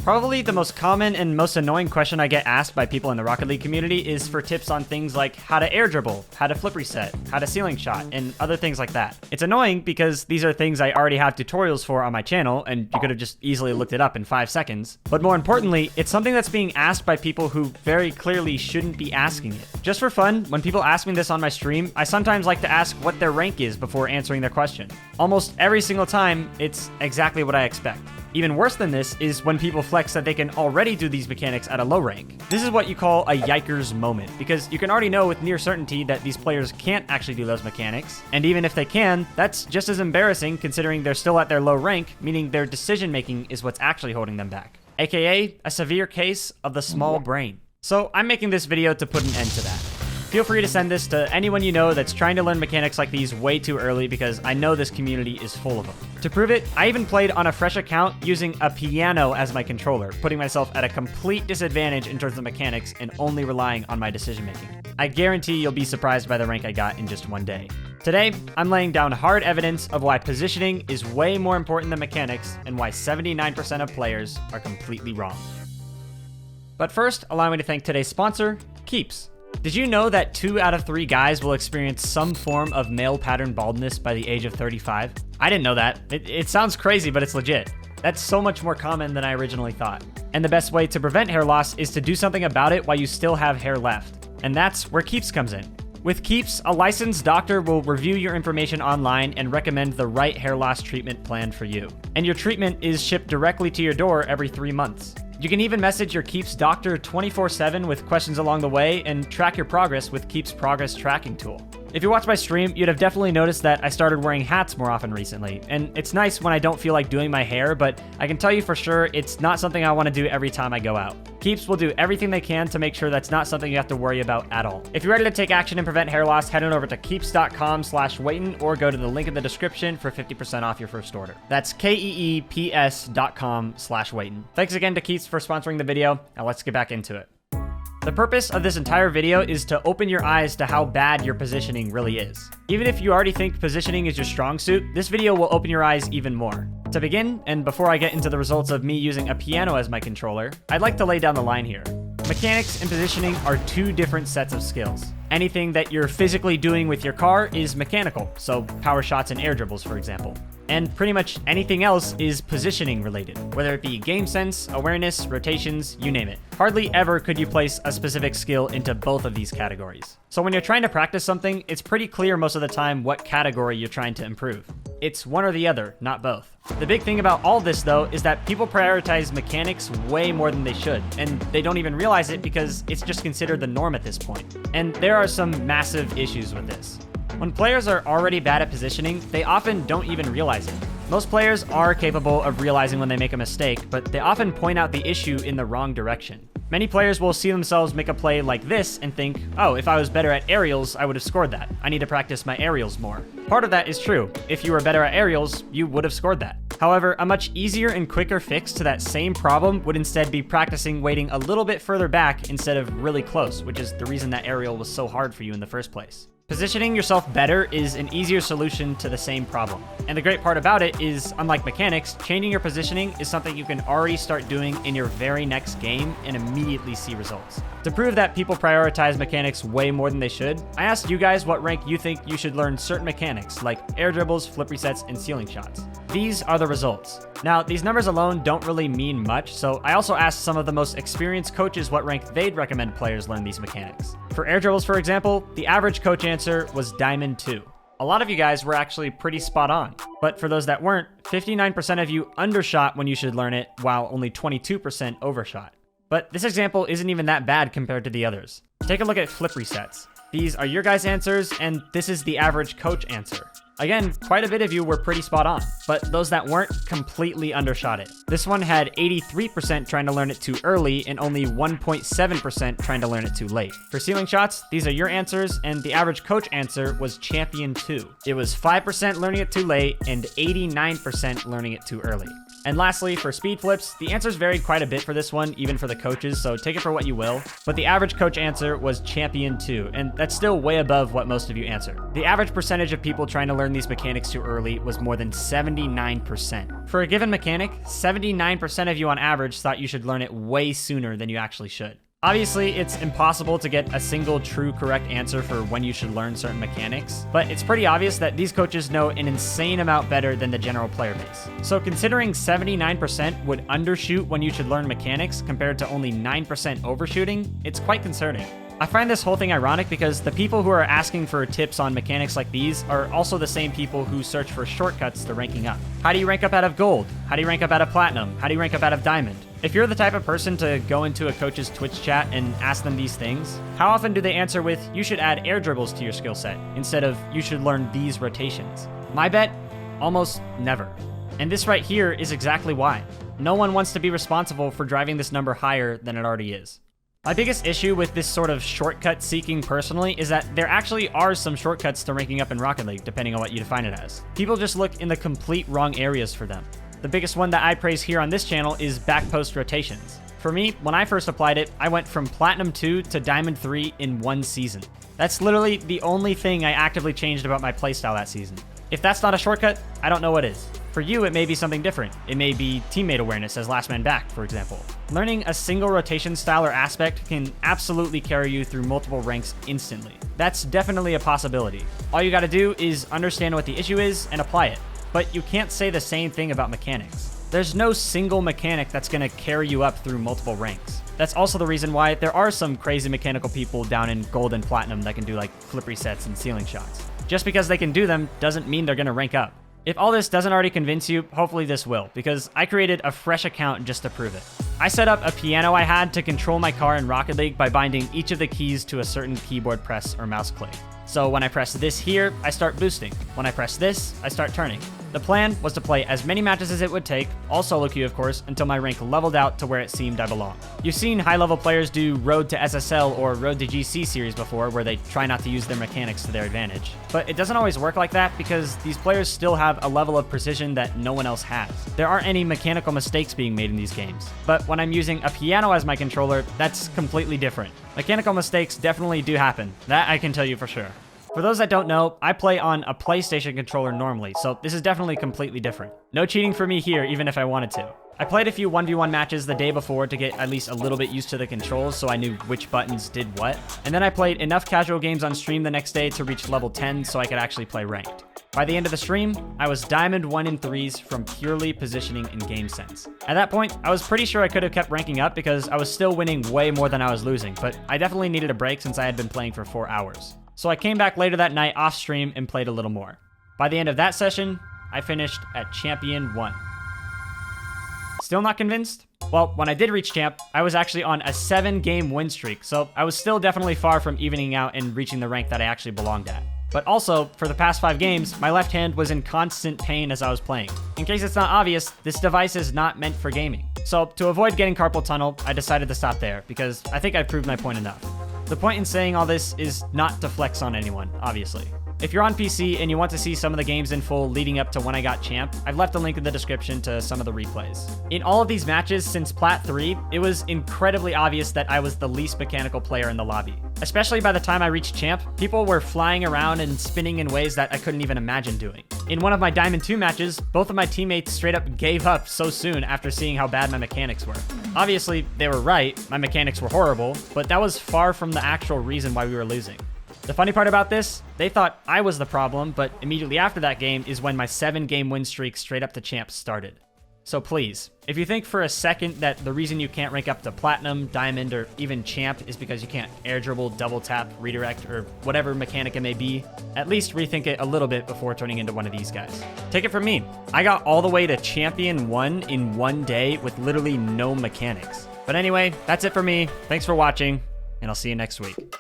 Probably the most common and most annoying question I get asked by people in the Rocket League community is for tips on things like how to air dribble, how to flip reset, how to ceiling shot, and other things like that. It's annoying because these are things I already have tutorials for on my channel, and you could have just easily looked it up in 5 seconds. But more importantly, it's something that's being asked by people who very clearly shouldn't be asking it. Just for fun, when people ask me this on my stream, I sometimes like to ask what their rank is before answering their question. Almost every single time, it's exactly what I expect. Even worse than this is when people flex that they can already do these mechanics at a low rank. This is what you call a yikers moment, because you can already know with near certainty that these players can't actually do those mechanics, and even if they can, that's just as embarrassing considering they're still at their low rank, meaning their decision making is what's actually holding them back. AKA, a severe case of the small brain. So I'm making this video to put an end to that. Feel free to send this to anyone you know that's trying to learn mechanics like these way too early, because I know this community is full of them. To prove it, I even played on a fresh account using a piano as my controller, putting myself at a complete disadvantage in terms of mechanics and only relying on my decision making. I guarantee you'll be surprised by the rank I got in just one day. Today, I'm laying down hard evidence of why positioning is way more important than mechanics and why 79% of players are completely wrong. But first, allow me to thank today's sponsor, Keeps. Did you know that 2 out of 3 guys will experience some form of male pattern baldness by the age of 35? I didn't know that. It sounds crazy, but it's legit. That's so much more common than I originally thought. And the best way to prevent hair loss is to do something about it while you still have hair left. And that's where Keeps comes in. With Keeps, a licensed doctor will review your information online and recommend the right hair loss treatment plan for you. And your treatment is shipped directly to your door every 3 months. You can even message your Keeps doctor 24/7 with questions along the way and track your progress with Keeps progress tracking tool. If you watch my stream, you'd have definitely noticed that I started wearing hats more often recently, and it's nice when I don't feel like doing my hair, but I can tell you for sure it's not something I want to do every time I go out. Keeps will do everything they can to make sure that's not something you have to worry about at all. If you're ready to take action and prevent hair loss, head on over to keeps.com/Wayton or go to the link in the description for 50% off your first order. That's keeps.com/Wayton. Thanks again to Keeps for sponsoring the video. Now let's get back into it. The purpose of this entire video is to open your eyes to how bad your positioning really is. Even if you already think positioning is your strong suit, this video will open your eyes even more. To begin, and before I get into the results of me using a piano as my controller, I'd like to lay down the line here. Mechanics and positioning are 2 different sets of skills. Anything that you're physically doing with your car is mechanical, so power shots and air dribbles, for example. And pretty much anything else is positioning related, whether it be game sense, awareness, rotations, you name it. Hardly ever could you place a specific skill into both of these categories. So when you're trying to practice something, it's pretty clear most of the time what category you're trying to improve. It's one or the other, not both. The big thing about all this, though, is that people prioritize mechanics way more than they should, and they don't even realize it because it's just considered the norm at this point. And there are some massive issues with this. When players are already bad at positioning, they often don't even realize it. Most players are capable of realizing when they make a mistake, but they often point out the issue in the wrong direction. Many players will see themselves make a play like this and think, oh, if I was better at aerials, I would have scored that. I need to practice my aerials more. Part of that is true. If you were better at aerials, you would have scored that. However, a much easier and quicker fix to that same problem would instead be practicing waiting a little bit further back instead of really close, which is the reason that aerial was so hard for you in the first place. Positioning yourself better is an easier solution to the same problem. And the great part about it is, unlike mechanics, changing your positioning is something you can already start doing in your very next game and immediately see results. To prove that people prioritize mechanics way more than they should, I asked you guys what rank you think you should learn certain mechanics like air dribbles, flip resets, and ceiling shots. These are the results. Now, these numbers alone don't really mean much, so I also asked some of the most experienced coaches what rank they'd recommend players learn these mechanics. For air dribbles, for example, the average coach answer was Diamond 2. A lot of you guys were actually pretty spot on, but for those that weren't, 59% of you undershot when you should learn it, while only 22% overshot. But this example isn't even that bad compared to the others. Take a look at flip resets. These are your guys' answers, and this is the average coach answer. Again, quite a bit of you were pretty spot on, but those that weren't completely undershot it. This one had 83% trying to learn it too early and only 1.7% trying to learn it too late. For ceiling shots, these are your answers, and the average coach answer was Champion 2. It was 5% learning it too late and 89% learning it too early. And lastly, for speed flips, the answers varied quite a bit for this one, even for the coaches, so take it for what you will. But the average coach answer was Champion 2, and that's still way above what most of you answered. The average percentage of people trying to learn these mechanics too early was more than 79%. For a given mechanic, 79% of you on average thought you should learn it way sooner than you actually should. Obviously, it's impossible to get a single true correct answer for when you should learn certain mechanics, but it's pretty obvious that these coaches know an insane amount better than the general player base. So considering 79% would undershoot when you should learn mechanics compared to only 9% overshooting, it's quite concerning. I find this whole thing ironic because the people who are asking for tips on mechanics like these are also the same people who search for shortcuts to ranking up. How do you rank up out of gold? How do you rank up out of platinum? How do you rank up out of diamond? If you're the type of person to go into a coach's Twitch chat and ask them these things, how often do they answer with, you should add air dribbles to your skill set, instead of, you should learn these rotations? My bet, almost never. And this right here is exactly why. No one wants to be responsible for driving this number higher than it already is. My biggest issue with this sort of shortcut seeking personally is that there actually are some shortcuts to ranking up in Rocket League, depending on what you define it as. People just look in the complete wrong areas for them. The biggest one that I praise here on this channel is back post rotations. For me, when I first applied it, I went from Platinum 2 to Diamond 3 in one season. That's literally the only thing I actively changed about my playstyle that season. If that's not a shortcut, I don't know what is. For you, it may be something different. It may be teammate awareness as last man back, for example. Learning a single rotation style or aspect can absolutely carry you through multiple ranks instantly. That's definitely a possibility. All you gotta do is understand what the issue is and apply it. But you can't say the same thing about mechanics. There's no single mechanic that's gonna carry you up through multiple ranks. That's also the reason why there are some crazy mechanical people down in gold and platinum that can do like flip resets and ceiling shots. Just because they can do them doesn't mean they're gonna rank up. If all this doesn't already convince you, hopefully this will, because I created a fresh account just to prove it. I set up a piano I had to control my car in Rocket League by binding each of the keys to a certain keyboard press or mouse click. So when I press this here, I start boosting. When I press this, I start turning. The plan was to play as many matches as it would take, all solo queue of course, until my rank leveled out to where it seemed I belonged. You've seen high level players do Road to SSL or Road to GC series before where they try not to use their mechanics to their advantage. But it doesn't always work like that because these players still have a level of precision that no one else has. There aren't any mechanical mistakes being made in these games. But when I'm using a piano as my controller, that's completely different. Mechanical mistakes definitely do happen, that I can tell you for sure. For those that don't know, I play on a PlayStation controller normally, so this is definitely completely different. No cheating for me here, even if I wanted to. I played a few 1v1 matches the day before to get at least a little bit used to the controls so I knew which buttons did what, and then I played enough casual games on stream the next day to reach level 10 so I could actually play ranked. By the end of the stream, I was Diamond 1 in 3s from purely positioning and game sense. At that point, I was pretty sure I could have kept ranking up because I was still winning way more than I was losing, but I definitely needed a break since I had been playing for 4 hours. So I came back later that night off stream and played a little more. By the end of that session, I finished at Champion 1. Still not convinced? Well, when I did reach champ, I was actually on a 7-game win streak, so I was still definitely far from evening out and reaching the rank that I actually belonged at. But also, for the past 5 games, my left hand was in constant pain as I was playing. In case it's not obvious, this device is not meant for gaming. So to avoid getting carpal tunnel, I decided to stop there because I think I've proved my point enough. The point in saying all this is not to flex on anyone, obviously. If you're on PC and you want to see some of the games in full leading up to when I got champ, I've left a link in the description to some of the replays. In all of these matches since Plat 3, it was incredibly obvious that I was the least mechanical player in the lobby. Especially by the time I reached champ, people were flying around and spinning in ways that I couldn't even imagine doing. In one of my Diamond 2 matches, both of my teammates straight up gave up so soon after seeing how bad my mechanics were. Obviously, they were right, my mechanics were horrible, but that was far from the actual reason why we were losing. The funny part about this, they thought I was the problem, but immediately after that game is when my 7-game win streak straight up to champ started. So please, if you think for a second that the reason you can't rank up to platinum, diamond, or even champ is because you can't air dribble, double tap, redirect, or whatever mechanic it may be, at least rethink it a little bit before turning into one of these guys. Take it from me, I got all the way to Champion 1 in one day with literally no mechanics. But anyway, that's it for me. Thanks for watching, and I'll see you next week.